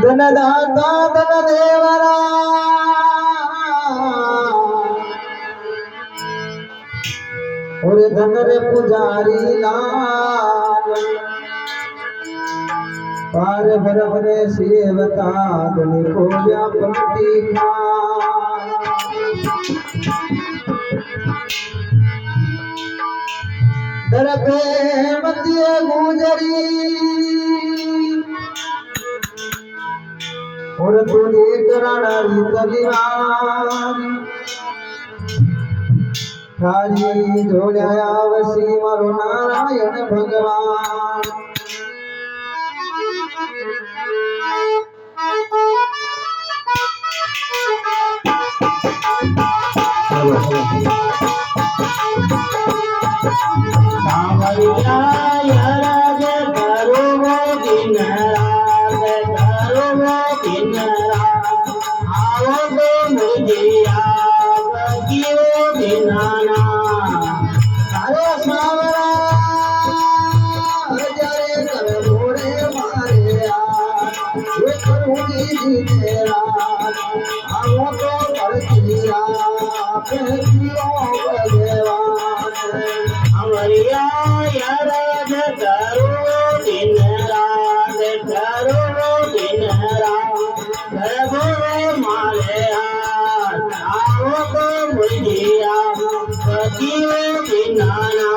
धनदाता धन देवरा और धन रे पुजारी लाल पार भरभरे सेवता धनी को पंक्ति दर पे मतिये गुजरी और तुझे करणारी कलिहारी थारी जोड्या वसी मारो नारायण भगवान सावरिया राज करो दिन राज करो दिन आओ तो मुझे आगियो दिनाना अरे सावरा जरे कर मोड़े मारे ये करूंगी तेरा आओ तो पड़तिया प्रेमियों भगवान अमरिया राज करो दिन रात करो दिन रात करो मारे आओ तो मुझिया पतियो दिनाना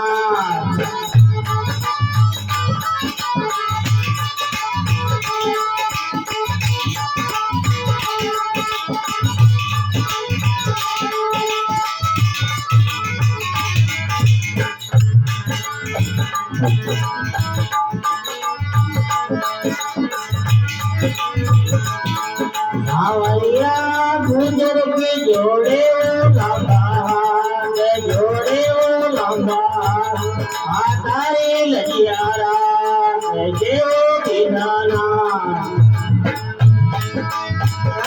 सावरिया गुजर के जोड़े लंबा आतारे लजियारा देव दिनाना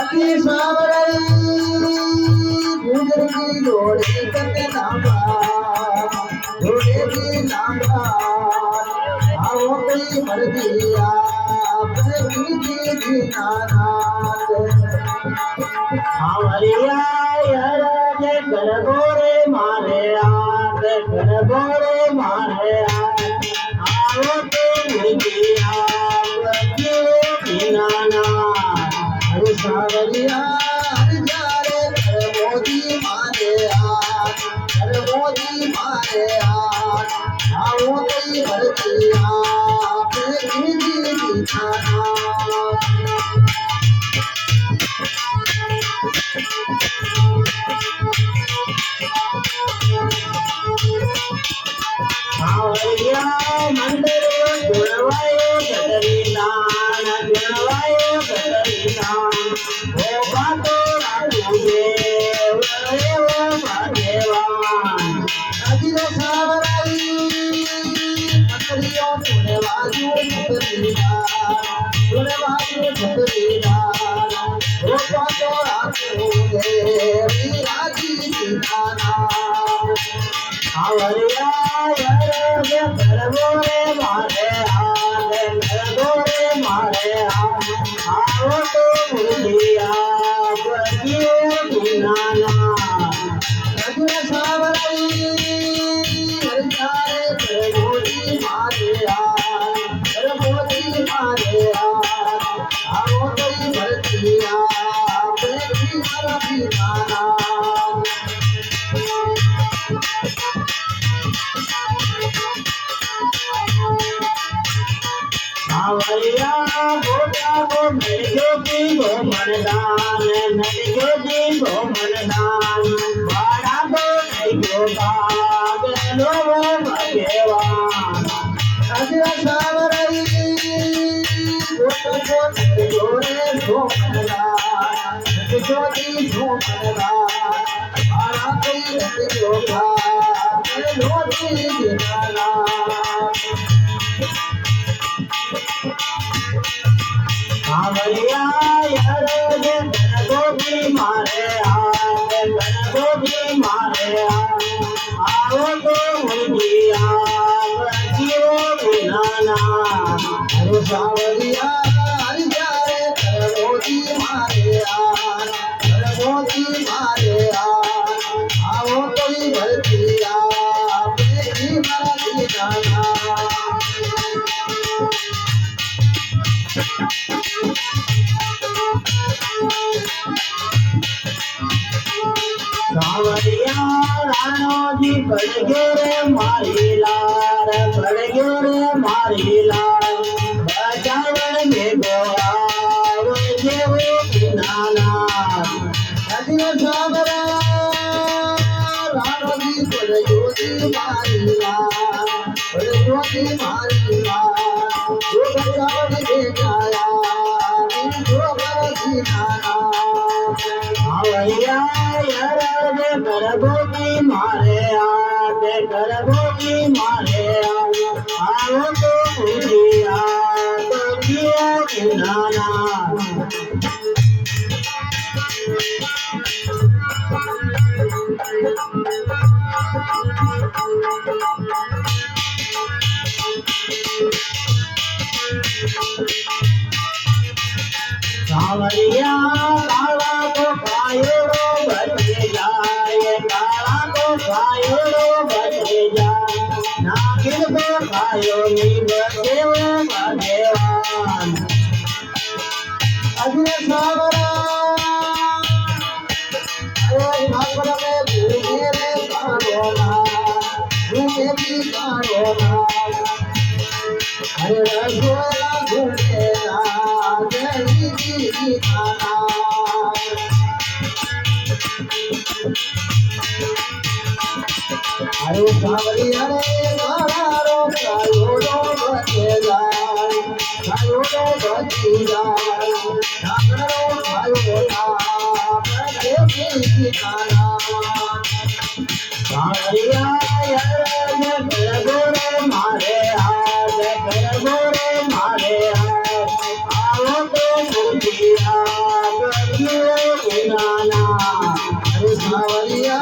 अति सावरी गुजर के जोड़े कते लंबा जोड़े भी लंबा आओ कई मर दिया सावरिया राज कर गोरे मारे कर गोरे मारे आओ तो मुझिया दिनाना अरे सावरिया जारे कर मोदी मारे आओ कई भरतिया सावरिया मंदिर गुणवायो गदरीनान ओ बातो राजूगे वो भाग्यवान अजिरो सावराई मंदिरियों गुणवायो गदरीनान ओ बातो राजूगे विराजी दिनाना सावरिया कर गोरे मारे आओ तो मुझिया बगियो दिनाना रघुर सावरी हरिचारे कर मोदी मारे आओ कई भरतिया प्रेमी कर दिनाना सावरिया गोटा गो मेरी गो मरदान बड़ा गो नहीं गो बाग लो भगवान अजय सावरी गोटा गो जोरे झोमरदान जोड़ी झोमरदान बड़ा कोई नहीं गो बाग लो दिनाना सावरिया राज गोभी मारे आओ तो मुझिया बगियो दिनाना अरे सावरिया सावरिया राणो जी पड़गे रे मारी लार पड़गे रे मारी लार बचावन में गोआव जेवो किनाना अदिन सावरा राणो जी पड़गो जी मारी लार पड़गो जी मारी लार जो बचावन में जाया जो बरसी नाना सावरिया करबोगी मारे आते करबोगी मारे आओ तो मुझिया तो किया किनाना सावरिया काला को पायो बचे जाए काला को पायो बचे जाए नागिन को पायो नी बचे वो भगवान अजय सावरा अरे भागवत में भूले रे कारोना भूले भी कारोना अरे रसोला भूले ना जय जी नाना अरे सावरिया रे मारो कायोडो बचे जाए कायोडो बची जाए नागरो कायोडा बचे की नाना सावरिया यार करबो रे मारे हाथ करबो रे मारे हाथ आओ तो मुझिया बचियो नाना अरे सावरिया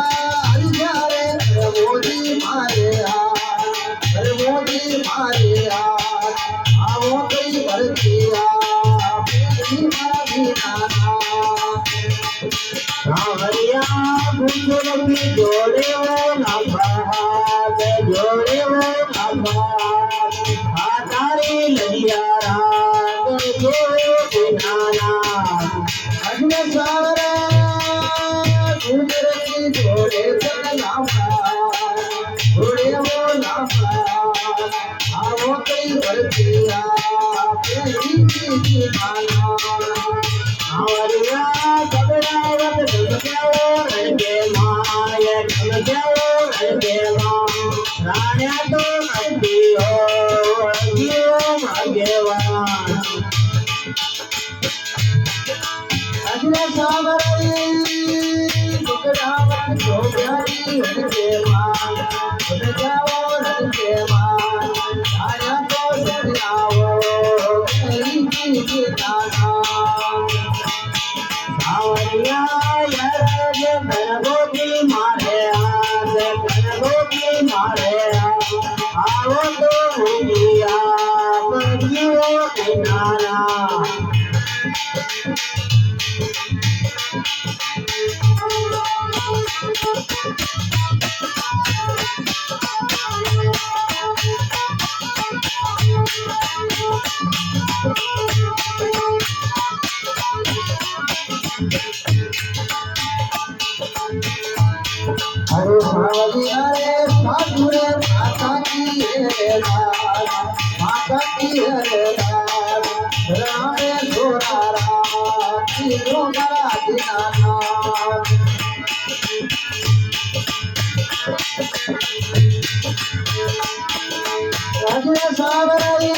मोदी मारे आओ कई भरतिया सावरिया बुजुर्ग जोड़े वो नभात जोड़े वो नभात तारी लड़िया राग जो नाना अजन सावरा बुजुर्ग जोड़े जोड़े वो नामा आओ कई भरतिया सावरिया कबरावत गमजाओ रंगे माय गमजाओ रंगे मां राण्या तो नदियो जियो भाग्यवान अजय सावरी कबरावत जोगारी रंगे मां गमजाओ रंगे मां राण्या तो सजाओ कई की नाना सावरिया यार करबोगी मारे हाथ करबोगी मारे आओ तो मुझिया बचियो किनारा अरे सावरिया रे साधुरे माता की है माता की है रामे सोनारा की गोमरा दिनाना अजय सावरी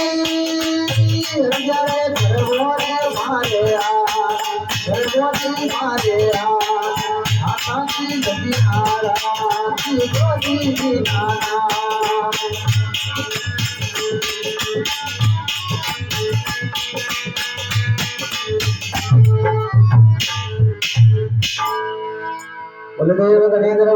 रंजरे करबोरे मारे करबोरे मारे आकाशी गति नारा की गोदी नाना बलदेव गणेंद्र